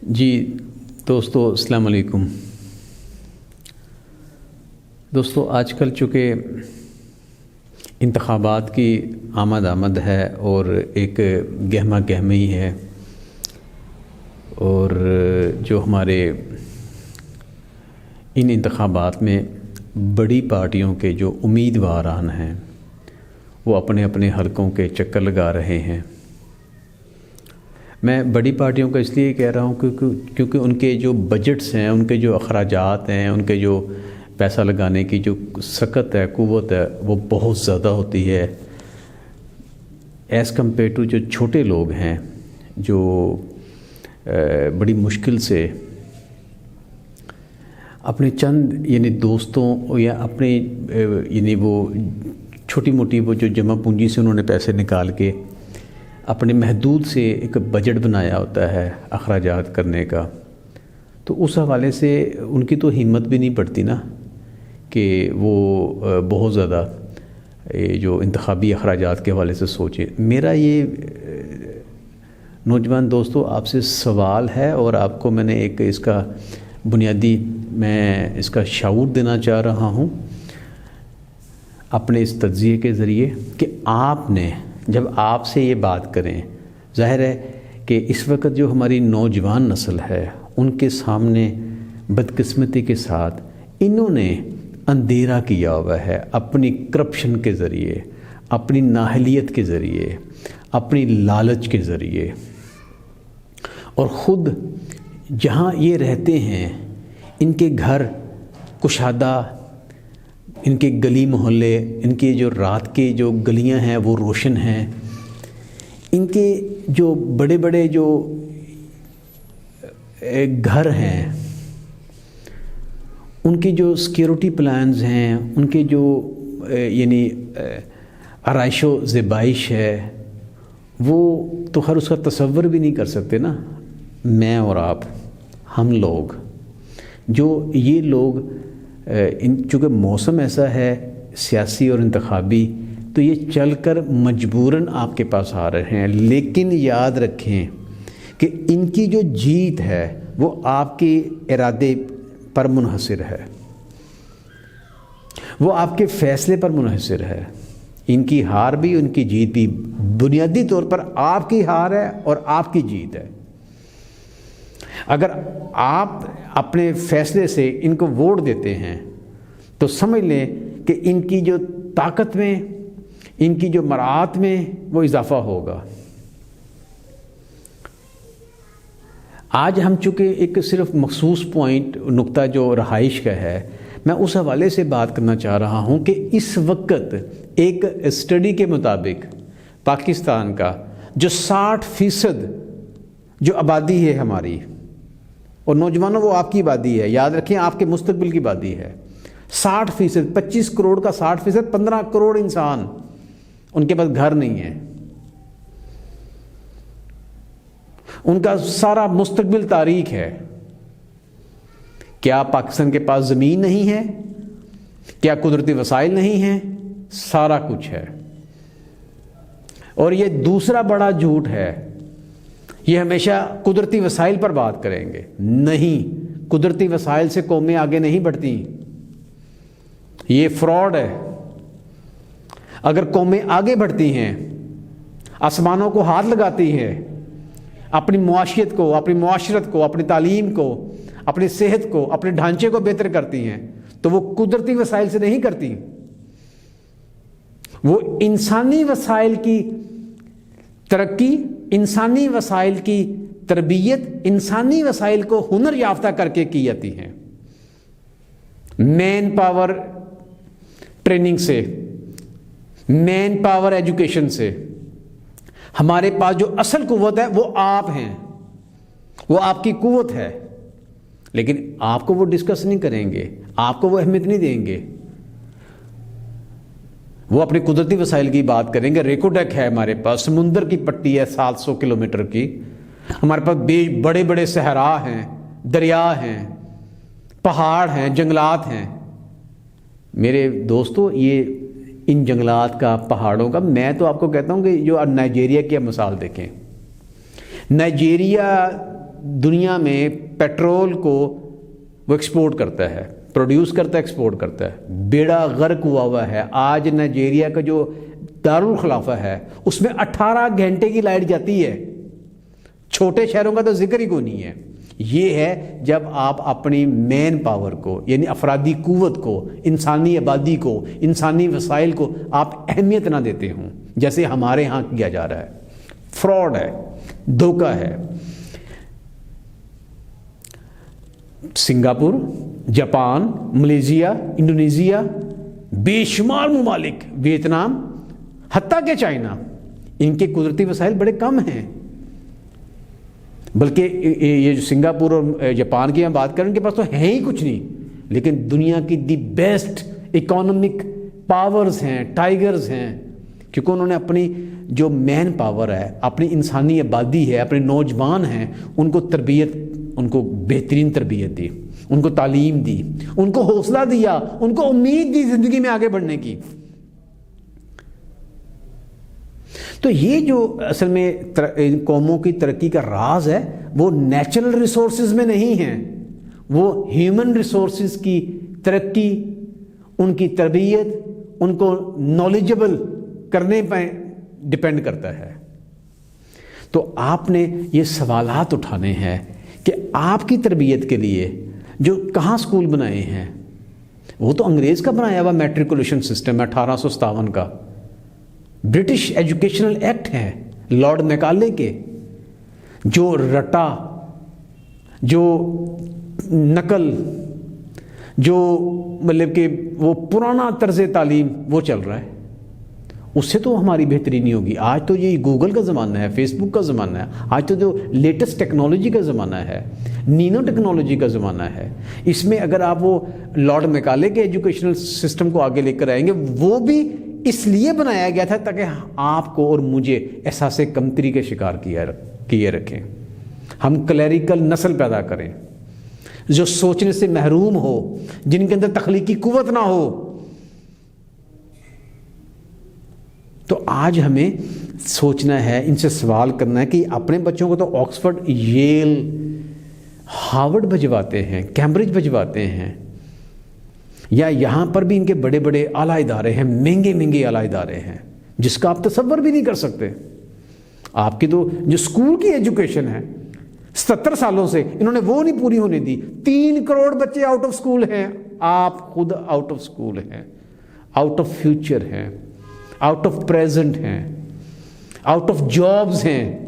جی دوستو السلام علیکم۔ دوستو آج کل چونکہ انتخابات کی آمد ہے اور ایک گہمہ گہمی ہے، اور جو ہمارے ان انتخابات میں بڑی پارٹیوں کے جو امیدواران ہیں وہ اپنے اپنے حلقوں کے چکر لگا رہے ہیں۔ میں بڑی پارٹیوں کا اس لیے کہہ رہا ہوں کیونکہ ان کے جو بجٹس ہیں، ان کے جو اخراجات ہیں، ان کے جو پیسہ لگانے کی جو سکت ہے، قوت ہے، وہ بہت زیادہ ہوتی ہے ایز کمپیئر ٹو جو چھوٹے لوگ ہیں، جو بڑی مشکل سے اپنے چند دوستوں یا اپنے وہ چھوٹی موٹی وہ جو جمع پونجی سے انہوں نے پیسے نکال کے اپنے محدود سے ایک بجٹ بنایا ہوتا ہے اخراجات کرنے کا، تو اس حوالے سے ان کی تو ہمت بھی نہیں پڑتی نا کہ وہ بہت زیادہ جو انتخابی اخراجات کے حوالے سے سوچے۔ میرا یہ نوجوان دوستو آپ سے سوال ہے، اور آپ کو میں نے ایک اس کا بنیادی اس کا شعور دینا چاہ رہا ہوں اپنے اس تجزیے کے ذریعے، کہ آپ نے جب آپ سے یہ بات کریں، ظاہر ہے کہ اس وقت جو ہماری نوجوان نسل ہے ان کے سامنے بدقسمتی کے ساتھ انہوں نے اندھیرا کیا ہوا ہے اپنی کرپشن کے ذریعے، اپنی نااہلیت کے ذریعے، اپنی لالچ کے ذریعے، اور خود جہاں یہ رہتے ہیں ان کے گھر کشادہ، ان کے گلی محلے، ان کے جو رات کے جو گلیاں ہیں وہ روشن ہیں، ان کے جو بڑے بڑے جو گھر ہیں، ان کی جو سیکیورٹی پلانز ہیں، ان کے جو آرائش و زیبائش ہے، وہ تو خیر اس کا تصور بھی نہیں کر سکتے نا میں اور آپ، ہم لوگ جو یہ لوگ چونکہ موسم ایسا ہے سیاسی اور انتخابی، تو یہ چل کر مجبوراً آپ کے پاس آ رہے ہیں، لیکن یاد رکھیں کہ ان کی جو جیت ہے وہ آپ کے ارادے پر منحصر ہے، وہ آپ کے فیصلے پر منحصر ہے۔ ان کی ہار بھی، ان کی جیت بھی بنیادی طور پر آپ کی ہار ہے اور آپ کی جیت ہے۔ اگر آپ اپنے فیصلے سے ان کو ووٹ دیتے ہیں تو سمجھ لیں کہ ان کی جو طاقت میں، ان کی جو مراعات میں وہ اضافہ ہوگا۔ آج ہم چونکہ ایک صرف مخصوص پوائنٹ نقطہ جو رہائش کا ہے، میں اس حوالے سے بات کرنا چاہ رہا ہوں کہ اس وقت ایک اسٹڈی کے مطابق پاکستان کا جو 60% جو آبادی ہے ہماری، اور نوجوانوں وہ آپ کی آبادی ہے، یاد رکھیں آپ کے مستقبل کی آبادی ہے، 60%، 25 کروڑ کا 60%، 15 کروڑ انسان ان کے پاس گھر نہیں ہے، ان کا سارا مستقبل تاریک ہے۔ کیا پاکستان کے پاس زمین نہیں ہے؟ کیا قدرتی وسائل نہیں ہیں؟ سارا کچھ ہے۔ اور یہ دوسرا بڑا جھوٹ ہے، یہ ہمیشہ قدرتی وسائل پر بات کریں گے، نہیں، قدرتی وسائل سے قومیں آگے نہیں بڑھتی، یہ فراڈ ہے۔ اگر قومیں آگے بڑھتی ہیں، آسمانوں کو ہاتھ لگاتی ہیں، اپنی معاشیت کو، اپنی معاشرت کو، اپنی تعلیم کو، اپنی صحت کو، اپنے ڈھانچے کو بہتر کرتی ہیں، تو وہ قدرتی وسائل سے نہیں کرتی، وہ انسانی وسائل کی ترقی، انسانی وسائل کی تربیت، انسانی وسائل کو ہنر یافتہ کر کے کی جاتی ہیں، مین پاور ٹریننگ سے، مین پاور ایجوکیشن سے۔ ہمارے پاس جو اصل قوت ہے وہ آپ ہیں، وہ آپ کی قوت ہے، لیکن آپ کو وہ ڈسکس نہیں کریں گے، آپ کو وہ اہمیت نہیں دیں گے، وہ اپنی قدرتی وسائل کی بات کریں گے۔ ریکوڈیک ہے ہمارے پاس، سمندر کی پٹی ہے 700 کلومیٹر کی، ہمارے پاس بڑے بڑے صحرا ہیں، دریا ہیں، پہاڑ ہیں، جنگلات ہیں۔ میرے دوستو، یہ ان جنگلات کا، پہاڑوں کا، میں تو آپ کو کہتا ہوں کہ جو نائجیریا کی مثال دیکھیں، نائجیریا دنیا میں پیٹرول کو وہ ایکسپورٹ کرتا ہے، پروڈیوس کرتا ہے، ایکسپورٹ کرتا ہے، بیڑا غرق ہوا ہے۔ آج نائجیریا کا جو دارالخلافہ ہے اس میں 18 گھنٹے کی لائٹ جاتی ہے، چھوٹے شہروں کا تو ذکر ہی کوئی نہیں ہے۔ یہ ہے جب آپ اپنی مین پاور کو، یعنی افرادی قوت کو، انسانی آبادی کو، انسانی وسائل کو آپ اہمیت نہ دیتے ہوں، جیسے ہمارے ہاں کیا جا رہا ہے۔ فراڈ ہے، دھوکہ ہے۔ سنگاپور، جاپان، ملیشیا، انڈونیشیا، بے شمار ممالک، ویتنام، حتیٰ کہ چائنا، ان کے قدرتی وسائل بڑے کم ہیں، بلکہ یہ جو سنگاپور اور جاپان کی ہم بات کریں ان کے پاس تو ہے ہی کچھ نہیں، لیکن دنیا کی دی بیسٹ اکانومک پاورز ہیں، ٹائیگرز ہیں، کیونکہ انہوں نے اپنی جو مین پاور ہے، اپنی انسانی آبادی ہے، اپنے نوجوان ہیں، ان کو تربیت، ان کو بہترین تربیت دی، ان کو تعلیم دی، ان کو حوصلہ دیا، ان کو امید دی زندگی میں آگے بڑھنے کی۔ تو یہ جو اصل میں قوموں کی ترقی کا راز ہے وہ نیچرل ریسورسز میں نہیں ہے، وہ ہیومن ریسورسز کی ترقی، ان کی تربیت، ان کو نالجبل کرنے پہ ڈپینڈ کرتا ہے۔ تو آپ نے یہ سوالات اٹھانے ہیں کہ آپ کی تربیت کے لیے جو کہاں سکول بنائے ہیں، وہ تو انگریز کا بنایا ہوا میٹریکولیشن سسٹم ہے 1857 کا، برٹش ایجوکیشنل ایکٹ ہے لارڈ میکالے کے، جو رٹا، جو نقل، جو مطلب کہ وہ پرانا طرز تعلیم وہ چل رہا ہے، اس سے تو ہماری بہتری نہیں ہوگی۔ آج تو یہ گوگل کا زمانہ ہے، فیس بک کا زمانہ ہے، آج تو جو لیٹسٹ ٹیکنالوجی کا زمانہ ہے، نینو ٹیکنالوجی کا زمانہ ہے، اس میں اگر آپ وہ لارڈ میکالے کے ایجوکیشنل سسٹم کو آگے لے کر آئیں گے، وہ بھی اس لیے بنایا گیا تھا تاکہ آپ کو اور مجھے احساس کمتری کے شکار کیے رکھیں، ہم کلیریکل نسل پیدا کریں جو سوچنے سے محروم ہو، جن کے اندر تخلیقی قوت نہ ہو۔ تو آج ہمیں سوچنا ہے، ان سے سوال کرنا ہے کہ اپنے بچوں کو تو آکسفورڈ، ییل، ہارورڈ بھجواتے ہیں، کیمبرج بھجواتے ہیں، یا یہاں پر بھی ان کے بڑے بڑے اعلیٰ ادارے ہیں، مہنگے مہنگے اعلیٰ ادارے ہیں، جس کا آپ تصور بھی نہیں کر سکتے۔ آپ کی تو جو اسکول کی ایجوکیشن ہے 70 سالوں سے انہوں نے وہ نہیں پوری ہونے دی۔ 3 کروڑ بچے آؤٹ آف اسکول ہیں، آپ خود آؤٹ آف اسکول ہیں، آؤٹ آف فیوچر ہیں، آؤٹ آف پریزنٹ ہیں، آؤٹ آف جابز ہیں،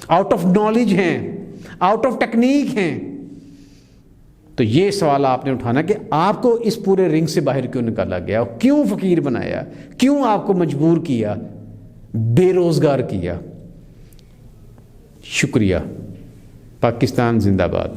آؤٹ آف نالج ہیں، آؤٹ آف ٹیکنیک ہیں۔ تو یہ سوال آپ نے اٹھانا کہ آپ کو اس پورے رنگ سے باہر کیوں نکالا گیا، کیوں فقیر بنایا، کیوں آپ کو مجبور کیا، بے روزگار کیا۔ شکریہ۔ پاکستان زندہ باد۔